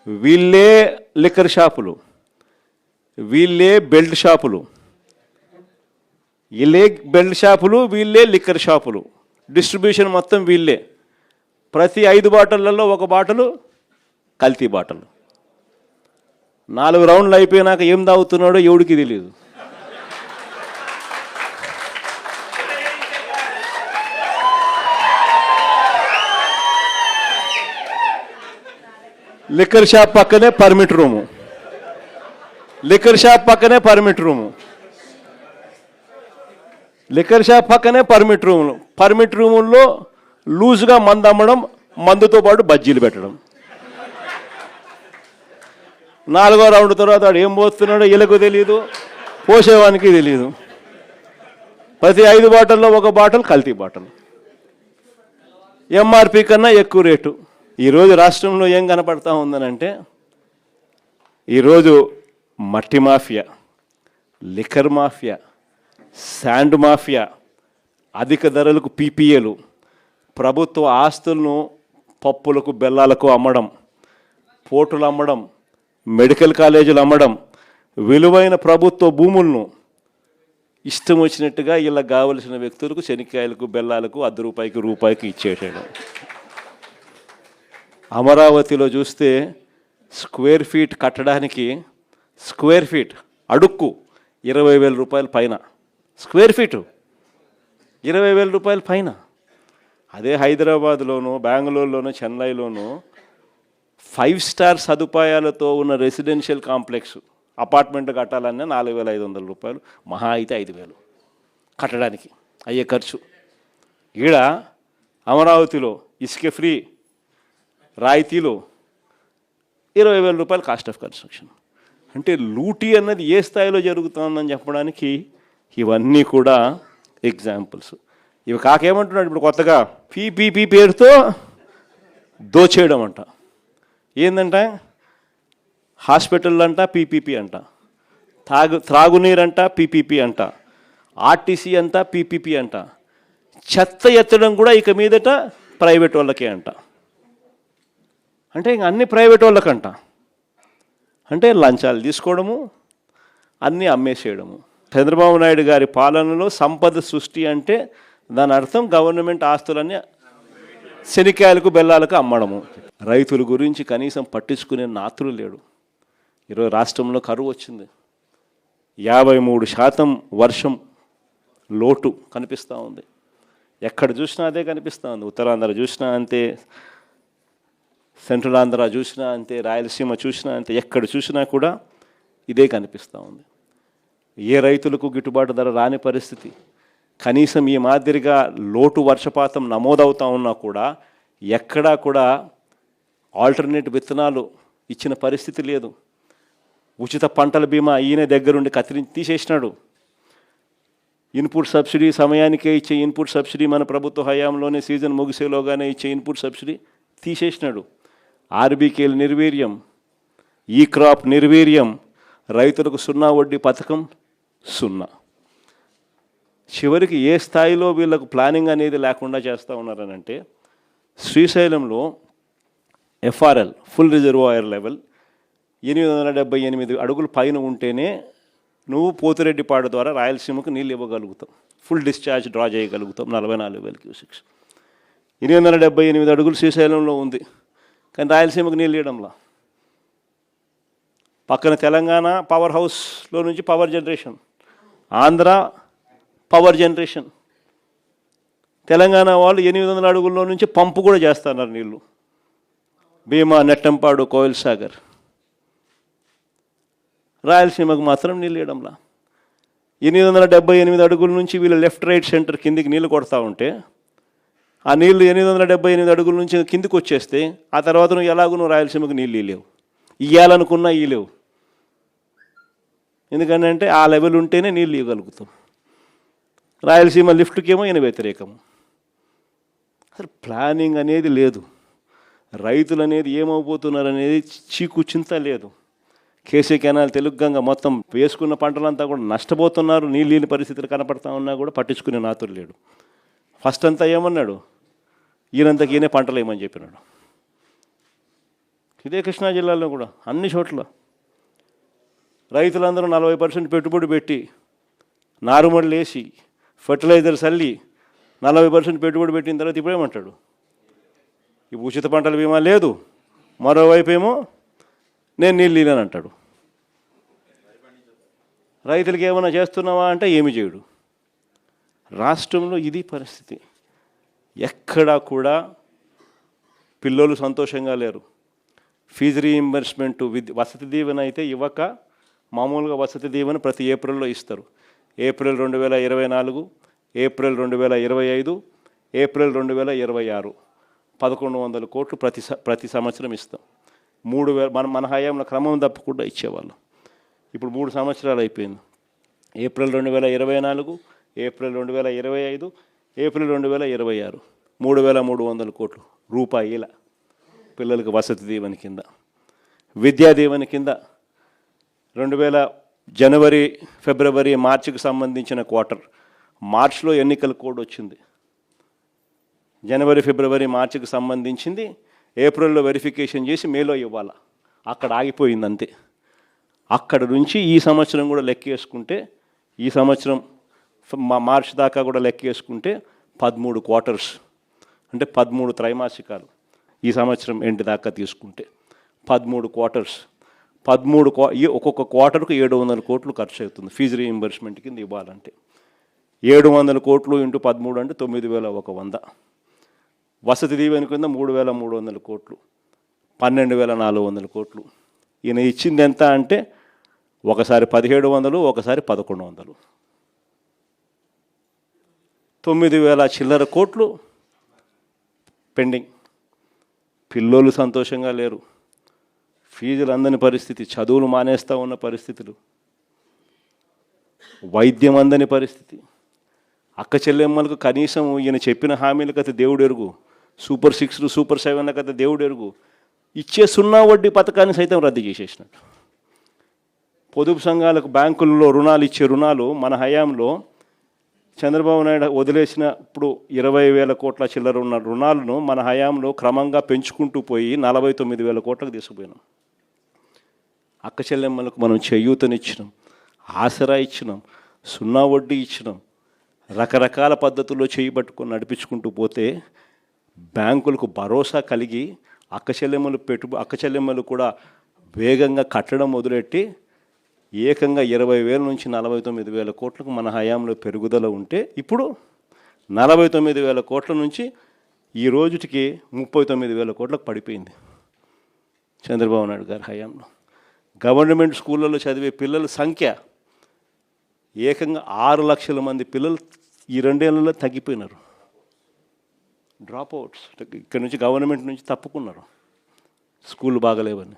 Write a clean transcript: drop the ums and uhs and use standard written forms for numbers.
వీళ్ళే లిక్కర్ షాపులు, వీళ్ళే బెల్ట్ షాపులు, వీళ్ళే బెల్ట్ షాపులు, వీళ్ళే లిక్కర్ షాపులు, డిస్ట్రిబ్యూషన్ మొత్తం వీళ్ళే. ప్రతి 5 బాటిళ్లలో ఒక బాటలు కల్తీ బాటలు. 4 రౌండ్లు అయిపోయినాక ఏం తాగుతున్నాడో ఎవడికి తెలియదు. లిక్కర్ షాప్ పక్కనే పర్మిట్ రూము, లిక్కర్ షాప్ పక్కనే పర్మిట్ రూము, లిక్కర్ షాప్ పక్కనే పర్మిట్ రూములు, పర్మిట్ రూముల్లో లూజ్గా మందు అమ్మడం, మందుతో పాటు బజ్జీలు పెట్టడం. 4వ రౌండ్ తర్వాత వాడు ఏం పోస్తున్నాడో వీళ్ళకు తెలియదు, పోసేవానికి తెలియదు. ప్రతి 5 బాటిల్లో ఒక బాటిల్ కల్తీ బాటిల్, ఎంఆర్పి కన్నా ఎక్కువ రేటు. ఈరోజు రాష్ట్రంలో ఏం కనపడతా ఉందనంటే, ఈరోజు మట్టి mafia, liquor mafia, sand mafia, అధిక ధరలకు పీపీఏలు, ప్రభుత్వ ఆస్తులను పప్పులకు బెల్లాలకు అమ్మడం, పోర్టులు అమ్మడం, మెడికల్ కాలేజీలు అమ్మడం, విలువైన ప్రభుత్వ భూములను ఇష్టం వచ్చినట్టుగా ఇలా కావలసిన వ్యక్తులకు శనక్కాయలకు బెల్లాలకు ₹1 ఇచ్చేసేయడం. అమరావతిలో చూస్తే స్క్వేర్ ఫీట్ కట్టడానికి, స్క్వేర్ ఫీట్ అడుక్కు ₹20,000 పైన, స్క్వేర్ ఫీటు ₹20,000 పైన. అదే హైదరాబాద్లోనూ, బెంగళూరులోనూ, చెన్నైలోనూ 5 స్టార్ సదుపాయాలతో ఉన్న రెసిడెన్షియల్ కాంప్లెక్స్ అపార్ట్మెంట్ కట్టాలన్నా ₹4,500, మహా అయితే 5,000 కట్టడానికి అయ్యే ఖర్చు. ఈడ అమరావతిలో ఇసుక ఫ్రీ, రాయితీలో ₹20,000 కాస్ట్ ఆఫ్ కన్స్ట్రక్షన్. అంటే లూటీ అన్నది ఏ స్థాయిలో జరుగుతుందని చెప్పడానికి ఇవన్నీ కూడా ఎగ్జాంపుల్స్. ఇవి కాకేమంటున్నాడు ఇప్పుడు కొత్తగా, పీపీపీ పేరుతో దోచేయడం అంట. ఏందంట, హాస్పిటల్ అంట పీపీపీ అంట, త్రాగునీరంట పీపీపీ అంట, ఆర్టీసీ అంట పీపీపీ అంట, చెత్త ఎత్తడం కూడా ఇక మీదట ప్రైవేట్ వాళ్ళకే అంట. అంటే ఇంక అన్ని ప్రైవేట్ వాళ్ళకంట. అంటే లంచాలు తీసుకోవడము, అన్నీ అమ్మేసేయడము. చంద్రబాబు నాయుడు గారి పాలనలో సంపద సృష్టి అంటే దాని అర్థం గవర్నమెంట్ ఆస్తులన్నీ శనికాయలకు బెల్లాలకు అమ్మడము. రైతుల గురించి కనీసం పట్టించుకునే నాతులు లేడు. ఈరోజు రాష్ట్రంలో కరువు వచ్చింది, 53% వర్షం లోటు కనిపిస్తూ ఉంది. ఎక్కడ చూసినా అదే కనిపిస్తూ ఉంది. ఉత్తరాంధ్ర చూసినా అంతే, సెంట్రల్ ఆంధ్ర చూసినా అంతే, రాయలసీమ చూసినా అంతే, ఎక్కడ చూసినా కూడా ఇదే కనిపిస్తూ ఉంది. ఏ రైతులకు గిట్టుబాటు ధర రాని పరిస్థితి. కనీసం ఈ మాదిరిగా లోటు వర్షపాతం నమోదవుతూ ఉన్నా కూడా ఎక్కడా కూడా ఆల్టర్నేట్ విత్తనాలు ఇచ్చిన పరిస్థితి లేదు. ఉచిత పంటల బీమా ఈయన దగ్గరుండి తీసేసినాడు. ఇన్పుట్ సబ్సిడీ సమయానికే ఇచ్చే ఇన్పుట్ సబ్సిడీ మన ప్రభుత్వ హయాంలోనే సీజన్ ముగిసేలోగానే ఇచ్చే ఇన్పుట్ సబ్సిడీ తీసేసినాడు. ఆర్బీకేలు నిర్వీర్యం, ఈ క్రాప్ నిర్వీర్యం, రైతులకు 0 వడ్డీ పథకం 0. చివరికి ఏ స్థాయిలో వీళ్ళకు ప్లానింగ్ అనేది లేకుండా చేస్తూ ఉన్నారనంటే, శ్రీశైలంలో ఎఫ్ఆర్ఎల్ ఫుల్ రిజర్వాయర్ లెవెల్ 878 అడుగులు పైన ఉంటేనే నువ్వు పోతిరెడ్డిపాడు ద్వారా రాయలసీమకు నీళ్ళు ఇవ్వగలుగుతావు, ఫుల్ డిశ్చార్జ్ డ్రా చేయగలుగుతాం 44,000 క్యూసెక్స్. 878 అడుగులు శ్రీశైలంలో ఉంది, కానీ రాయలసీమకు నీళ్ళు ఇవ్వడంలా. పక్కన తెలంగాణ పవర్ హౌస్లో నుంచి power generation, Andhra power generation. Telangana వాళ్ళు 800 అడుగుల్లో నుంచి పంపు కూడా చేస్తున్నారు నీళ్ళు, భీమా, నెట్టంపాడు, కోయిల్ సాగర్. రాయలసీమకు మాత్రం నీళ్ళు ఇవ్వడంలా. 878 అడుగుల నుంచి వీళ్ళు లెఫ్ట్ రైట్ సెంటర్ కిందికి నీళ్ళు కొడతా ఉంటే, ఆ నీళ్ళు 878 అడుగుల నుంచి కిందికి వచ్చేస్తే ఆ తర్వాత నువ్వు ఎలాగో రాయలసీమకు నీళ్ళు ఇవ్వలేవు, ఇవ్వాలనుకున్నా ఇవ్వలేవు. ఎందుకంటే ఆ లెవెల్ ఉంటేనే నీళ్ళు ఇవ్వగలుగుతాం. రాయలసీమ లిఫ్ట్కేమో ఈయన వ్యతిరేకము. అసలు ప్లానింగ్ అనేది లేదు. రైతులు అనేది ఏమైపోతున్నారు అనేది చీకు చింత లేదు. కేసీ కెనాల్, తెలుగు గంగ మొత్తం వేసుకున్న పంటలంతా కూడా నష్టపోతున్నారు. నీళ్ళు పరిస్థితులు కనపడతా ఉన్నా కూడా పట్టించుకునే నాతులు లేడు. ఫస్ట్ అంతా ఏమన్నాడు, ఈయనంతకు ఈయనే పంటలు ఏమని చెప్పినాడు. ఇదే కృష్ణా జిల్లాలో కూడా అన్ని చోట్ల రైతులందరూ 40% పెట్టుబడి పెట్టి నారుమడులు వేసి ఫర్టిలైజర్స్ అల్లి 40% పెట్టుబడి పెట్టిన తర్వాత ఇప్పుడేమంటాడు, ఈ ఉచిత పంటల బీమా లేదు, మరోవైపు ఏమో నేను నీళ్ళు ఇవ్వను అంటాడు. రైతులకి ఏమైనా చేస్తున్నావా అంటే ఏమి చేయడు. రాష్ట్రంలో ఇది పరిస్థితి. ఎక్కడా కూడా పిల్లలు సంతోషంగా లేరు. ఫీజు రీయింబర్స్మెంట్ వసతి దీవెన అయితే ఇవ్వక, మామూలుగా వసతి దీవెన ప్రతి ఏప్రిల్లో ఇస్తారు. ఏప్రిల్ 2024, ఏప్రిల్ 2025, ఏప్రిల్ 2026 1100 కోట్లు ప్రతి సంవత్సరం ఇస్తాం. 3000 మన హయాంలో క్రమం తప్పకుండా ఇచ్చేవాళ్ళం. ఇప్పుడు 3 సంవత్సరాలు అయిపోయింది. ఏప్రిల్ 2024, ఏప్రిల్ 2025, ఏప్రిల్ 2026 3300 కోట్లు రూపాయల పిల్లలకు వసతి దీవెన కింద. విద్యా దీవెన కింద 2000 జనవరి, ఫిబ్రవరి, మార్చికి సంబంధించిన క్వార్టర్, మార్చ్లో ఎన్నికల కోడ్ వచ్చింది. జనవరి, ఫిబ్రవరి, మార్చికి సంబంధించింది ఏప్రిల్లో వెరిఫికేషన్ చేసి మేలో ఇవ్వాలి. అక్కడ ఆగిపోయింది అంతే. అక్కడ నుంచి ఈ సంవత్సరం కూడా లెక్కేసుకుంటే, ఈ సంవత్సరం మార్చి దాకా కూడా లెక్కేసుకుంటే 13 క్వార్టర్స్, అంటే 13 త్రైమాసికాలు. ఈ సంవత్సరం ఎండ్ దాకా తీసుకుంటే 13 క్వార్టర్స్, ఒక్కొక్క క్వార్టర్కు 700 కోట్లు ఖర్చు అవుతుంది ఫీజు రీయింబర్స్మెంట్ కింద ఇవ్వాలంటే. 700 కోట్లు ఇంటూ 13 అంటే 9100. వసతి దీవెన కింద 3300 కోట్లు, 12400 కోట్లు. ఈయన ఇచ్చింది ఎంత అంటే ఒకసారి 1700, ఒకసారి 1100, 9000 చిల్లర కోట్లు పెండింగ్. పిల్లోళ్ళు సంతోషంగా లేరు. ఫీజులు అందని పరిస్థితి, చదువులు మానేస్తూ ఉన్న పరిస్థితులు, వైద్యం అందని పరిస్థితి. అక్క చెల్లెమ్మలకు కనీసం ఈయన చెప్పిన హామీలకు అయితే దేవుడు ఎరుగు, సూపర్ 6, సూపర్ 7 అయితే దేవుడు ఎరుగు. ఇచ్చే 0 వడ్డీ పథకాన్ని సైతం రద్దు చేసేసినట్టు. పొదుపు సంఘాలకు బ్యాంకుల్లో ఇచ్చే రుణాలు మన హయాంలో చంద్రబాబు నాయుడు వదిలేసిన ఇప్పుడు 20,000 కోట్ల చిల్లర ఉన్న రుణాలను మన హయాంలో క్రమంగా పెంచుకుంటూ పోయి 49,000 కోట్లకు తీసుకుపోయినాం. అక్క చెల్లెమ్మలకు మనం చేయూతనిచ్చినాం, ఆసరా ఇచ్చినాం, 0 వడ్డీ ఇచ్చినాం. రకరకాల పద్ధతుల్లో చేయబట్టుకొని నడిపించుకుంటూ పోతే బ్యాంకులకు భరోసా కలిగి అక్క చెల్లెమ్మలు కూడా వేగంగా కట్టడం మొదలెట్టి ఏకంగా 20,000 నుంచి 49,000 కోట్లకు మన హయాంలో పెరుగుదల ఉంటే, ఇప్పుడు 49,000 కోట్ల నుంచి ఈ రోజుటికి 39,000 కోట్లకు పడిపోయింది చంద్రబాబు నాయుడు గారి హయాంలో. గవర్నమెంట్ స్కూళ్ళలో చదివే పిల్లల సంఖ్య ఏకంగా 6 లక్షల మంది పిల్లలు ఈ 2 ఏళ్లలో తగ్గిపోయినారు. డ్రాప్ అవుట్స్, ఇక్కడ నుంచి గవర్నమెంట్ నుంచి తప్పుకున్నారు స్కూళ్ళు బాగలేవని.